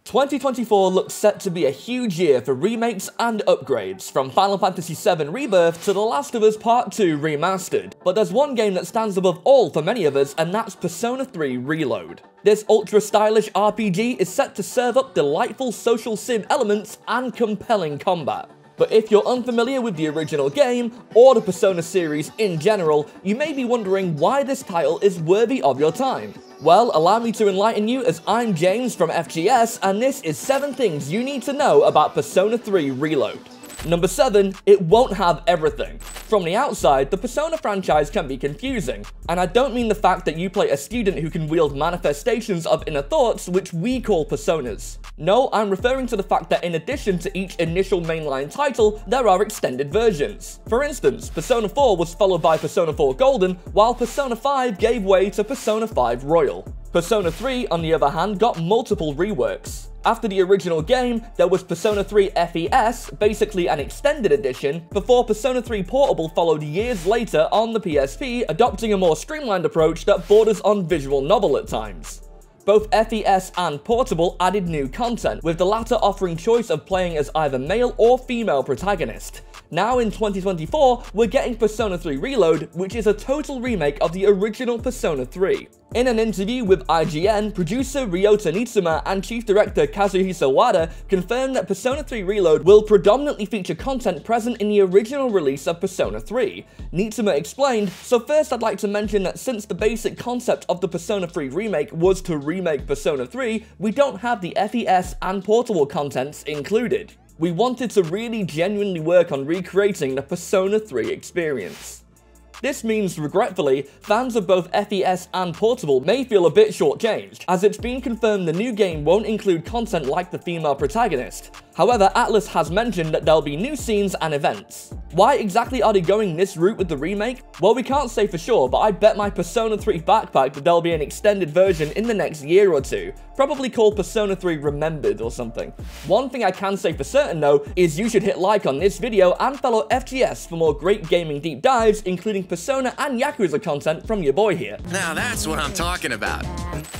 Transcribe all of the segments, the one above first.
2024 looks set to be a huge year for remakes and upgrades, from Final Fantasy VII Rebirth to The Last of Us Part 2 Remastered. But there's one game that stands above all for many of us, and that's Persona 3 Reload. This ultra-stylish RPG is set to serve up delightful social sim elements and compelling combat. But if you're unfamiliar with the original game, or the Persona series in general, you may be wondering why this title is worthy of your time. Well, allow me to enlighten you, as I'm James from FGS, and this is 7 things you need to know about Persona 3 Reload. Number 7, it won't have everything. From the outside, the Persona franchise can be confusing, and I don't mean the fact that you play a student who can wield manifestations of inner thoughts, which we call personas. No, I'm referring to the fact that in addition to each initial mainline title, there are extended versions. For instance, Persona 4 was followed by Persona 4 Golden, while Persona 5 gave way to Persona 5 Royal. Persona 3, on the other hand, got multiple reworks. After the original game, there was Persona 3 FES, basically an extended edition, before Persona 3 Portable followed years later on the PSP, adopting a more streamlined approach that borders on visual novel at times. Both FES and Portable added new content, with the latter offering choice of playing as either male or female protagonist. Now in 2024, we're getting Persona 3 Reload, which is a total remake of the original Persona 3. In an interview with IGN, producer Ryota Nitsuma and chief director Kazuhisa Wada confirmed that Persona 3 Reload will predominantly feature content present in the original release of Persona 3. Nitsuma explained, "So first I'd like to mention that since the basic concept of the Persona 3 remake was to remake Persona 3, we don't have the FES and Portable contents included. We wanted to really genuinely work on recreating the Persona 3 experience." This means, regretfully, fans of both FES and Portable may feel a bit shortchanged, as it's been confirmed the new game won't include content like the female protagonist. However, Atlus has mentioned that there'll be new scenes and events. Why exactly are they going this route with the remake? Well, we can't say for sure, but I bet my Persona 3 backpack that there'll be an extended version in the next year or two, probably called Persona 3 Remembered or something. One thing I can say for certain though, is you should hit like on this video and follow FGS for more great gaming deep dives, including Persona and Yakuza content from your boy here. Now that's what I'm talking about.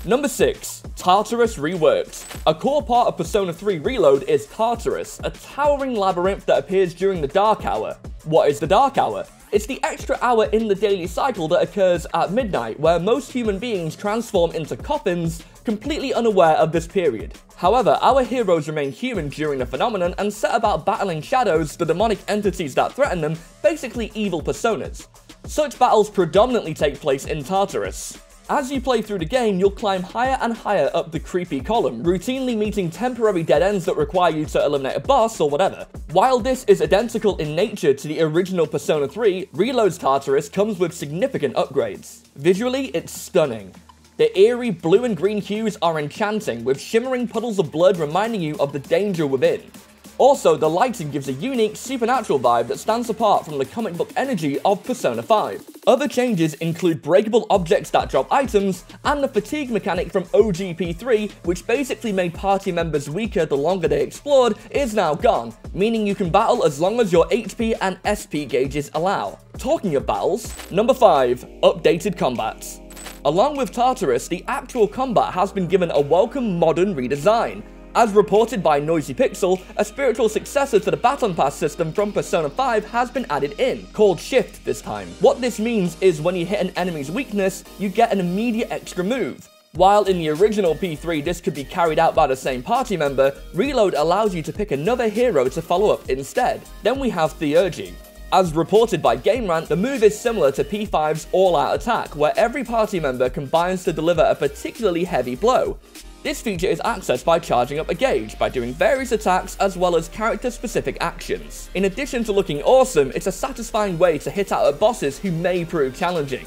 Number 6. Tartarus Reworked. A core part of Persona 3 Reload is Tartarus, a towering labyrinth that appears during the Dark Hour. What is the Dark Hour? It's the extra hour in the daily cycle that occurs at midnight, where most human beings transform into coffins, completely unaware of this period. However, our heroes remain human during the phenomenon and set about battling shadows, the demonic entities that threaten them, basically evil personas. Such battles predominantly take place in Tartarus. As you play through the game, you'll climb higher and higher up the creepy column, routinely meeting temporary dead ends that require you to eliminate a boss or whatever. While this is identical in nature to the original Persona 3, Reload's Tartarus comes with significant upgrades. Visually, it's stunning. The eerie blue and green hues are enchanting, with shimmering puddles of blood reminding you of the danger within. Also, the lighting gives a unique, supernatural vibe that stands apart from the comic book energy of Persona 5. Other changes include breakable objects that drop items, and the fatigue mechanic from OGP3, which basically made party members weaker the longer they explored, is now gone, meaning you can battle as long as your HP and SP gauges allow. Talking of battles, number 5, updated combats. Along with Tartarus, the actual combat has been given a welcome modern redesign. As reported by Noisy Pixel, a spiritual successor to the Baton Pass system from Persona 5 has been added in, called Shift this time. What this means is when you hit an enemy's weakness, you get an immediate extra move. While in the original P3 this could be carried out by the same party member, Reload allows you to pick another hero to follow up instead. Then we have Theurgy. As reported by Game Rant, the move is similar to P5's all-out attack, where every party member combines to deliver a particularly heavy blow. This feature is accessed by charging up a gauge, by doing various attacks as well as character-specific actions. In addition to looking awesome, it's a satisfying way to hit out at bosses who may prove challenging.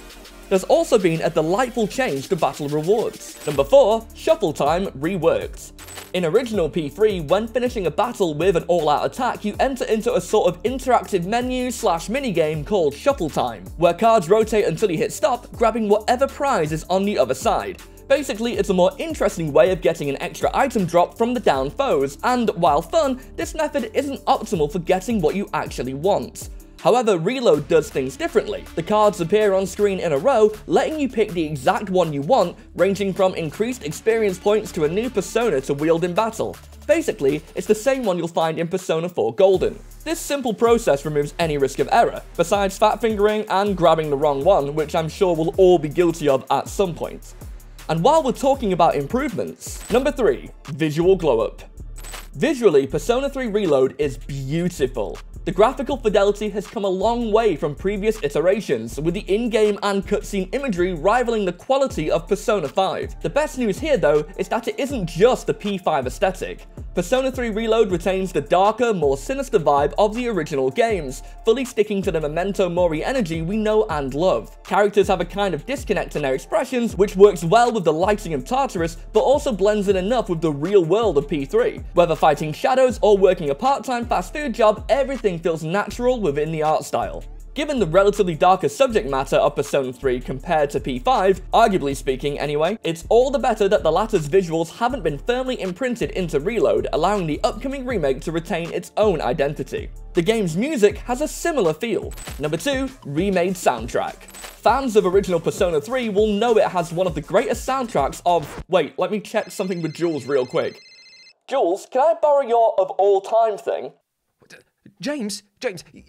There's also been a delightful change to battle rewards. Number 4, Shuffle Time Reworked. In original P3, when finishing a battle with an all-out attack, you enter into a sort of interactive menu/minigame called Shuffle Time, where cards rotate until you hit stop, grabbing whatever prize is on the other side. Basically, it's a more interesting way of getting an extra item drop from the downed foes, and while fun, this method isn't optimal for getting what you actually want. However, Reload does things differently. The cards appear on screen in a row, letting you pick the exact one you want, ranging from increased experience points to a new persona to wield in battle. Basically, it's the same one you'll find in Persona 4 Golden. This simple process removes any risk of error, besides fat fingering and grabbing the wrong one, which I'm sure we'll all be guilty of at some point. And while we're talking about improvements, number 3, visual glow up. Visually, Persona 3 Reload is beautiful. The graphical fidelity has come a long way from previous iterations, with the in-game and cutscene imagery rivaling the quality of Persona 5. The best news here though is that it isn't just the P5 aesthetic. Persona 3 Reload retains the darker, more sinister vibe of the original games, fully sticking to the Memento Mori energy we know and love. Characters have a kind of disconnect in their expressions, which works well with the lighting of Tartarus, but also blends in enough with the real world of P3. Whether fighting shadows or working a part-time fast food job, everything feels natural within the art style. Given the relatively darker subject matter of Persona 3 compared to P5, arguably speaking anyway, it's all the better that the latter's visuals haven't been firmly imprinted into Reload, allowing the upcoming remake to retain its own identity. The game's music has a similar feel. Number 2, Remade Soundtrack. Fans of original Persona 3 will know it has one of the greatest soundtracks of... Wait, let me check something with Jules real quick. Jules, can I borrow your of all time thing? James,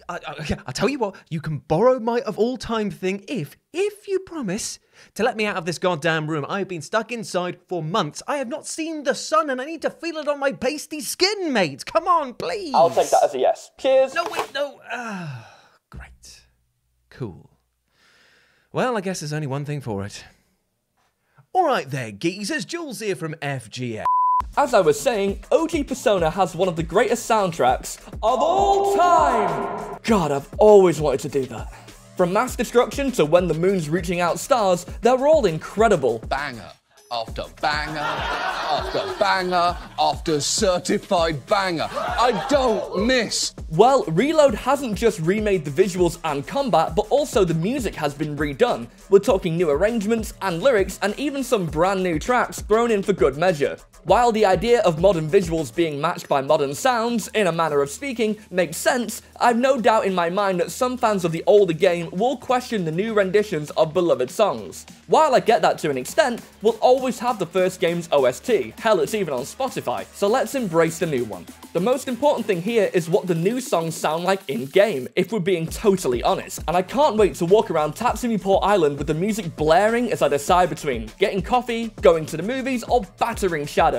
I'll tell you what, you can borrow my of all time thing if you promise to let me out of this goddamn room. I've been stuck inside for months. I have not seen the sun and I need to feel it on my pasty skin, mate. Come on, please. I'll take that as a yes. Cheers. No, wait, no. Great. Cool. Well, I guess there's only one thing for it. All right there, geezers. Jules here from FGS. As I was saying, OG Persona has one of the greatest soundtracks of all time! God, I've always wanted to do that. From Mass Destruction to When the Moon's Reaching Out Stars, they're all incredible. Banger after banger after banger after certified banger. I don't miss. Well, Reload hasn't just remade the visuals and combat, but also the music has been redone. We're talking new arrangements and lyrics and even some brand new tracks thrown in for good measure. While the idea of modern visuals being matched by modern sounds, in a manner of speaking, makes sense, I've no doubt in my mind that some fans of the older game will question the new renditions of beloved songs. While I get that to an extent, we'll always have the first game's OST, hell it's even on Spotify, so let's embrace the new one. The most important thing here is what the new songs sound like in-game, if we're being totally honest, and I can't wait to walk around Tatsumi Port Island with the music blaring as I decide between getting coffee, going to the movies, or battering shadows.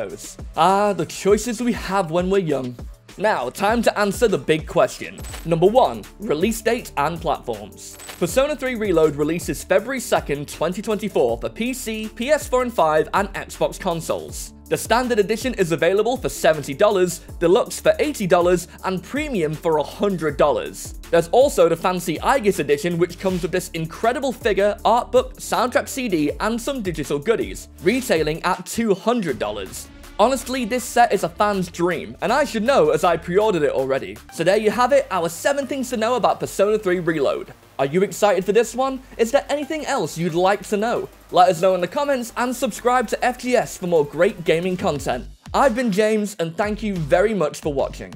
Ah, the choices we have when we're young. Now, time to answer the big question. Number 1, release date and platforms. Persona 3 Reload releases February 2nd, 2024 for PC, PS4 and 5, and Xbox consoles. The Standard Edition is available for $70, Deluxe for $80, and Premium for $100. There's also the fancy Aegis Edition, which comes with this incredible figure, art book, soundtrack CD, and some digital goodies, retailing at $200. Honestly, this set is a fan's dream, and I should know as I pre-ordered it already. So there you have it, our 7 things to know about Persona 3 Reload. Are you excited for this one? Is there anything else you'd like to know? Let us know in the comments and subscribe to FGS for more great gaming content. I've been James, and thank you very much for watching.